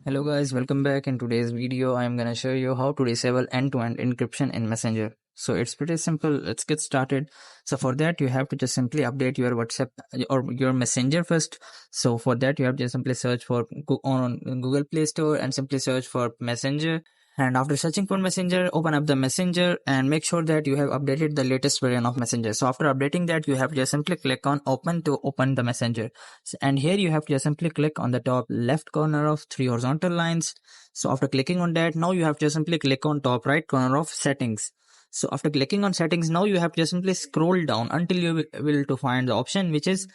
Hello guys, welcome back. In today's video I'm gonna show you how to disable end-to-end encryption in Messenger. So it's pretty simple. Let's get started. So for that you have to just simply update your WhatsApp or your Messenger first. So for that you have to just simply search for on Google Play Store and simply search for Messenger. And after searching for Messenger, open up the Messenger and make sure that you have updated the latest version of Messenger. So after updating that, you have to just simply click on open to open the Messenger. And here you have to just simply click on the top left corner of three horizontal lines. So after clicking on that, now you have to just simply click on top right corner of settings. So after clicking on settings, now you have to just simply scroll down until you will to find the option which is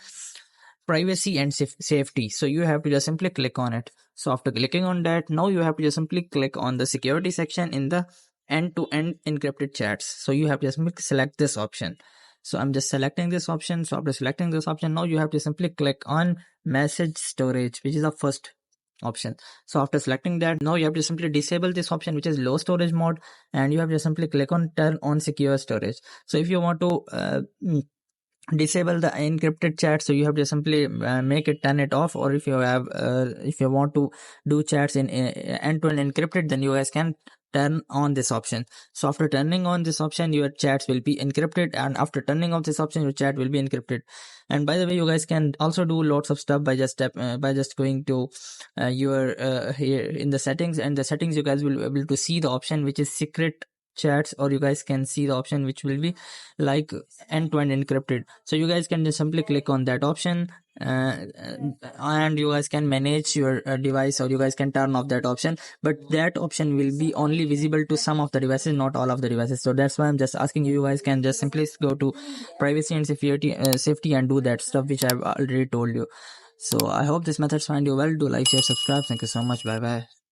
privacy and safety. So you have to just simply click on it. So after clicking on that, now you have to just simply click on the security section in the end-to-end encrypted chats. So you have to just simply select this option. So I'm just selecting this option. So after selecting this option, now you have to simply click on message storage, which is the first option. So after selecting that, now you have to simply disable this option, which is low storage mode, and you have to simply click on turn on secure storage. So if you want to disable the encrypted chat, so you have to simply make it turn it off, or if you have if you want to do chats in end-to-end encrypted, then you guys can turn on this option. So after turning on this option, your chats will be encrypted, and after turning off this option, your chat will be encrypted. And by the way, you guys can also do lots of stuff by just going to your here in the settings, and the settings you guys will be able to see the option which is secret chats, or you guys can see the option which will be like end-to-end encrypted. So you guys can just simply click on that option and you guys can manage your device, or you guys can turn off that option, but that option will be only visible to some of the devices, not all of the devices. So that's why I'm just asking you guys can just simply go to privacy and safety and do that stuff which I've already told you. So I hope this method find you well. Do like, share, subscribe. Thank you so much. Bye bye.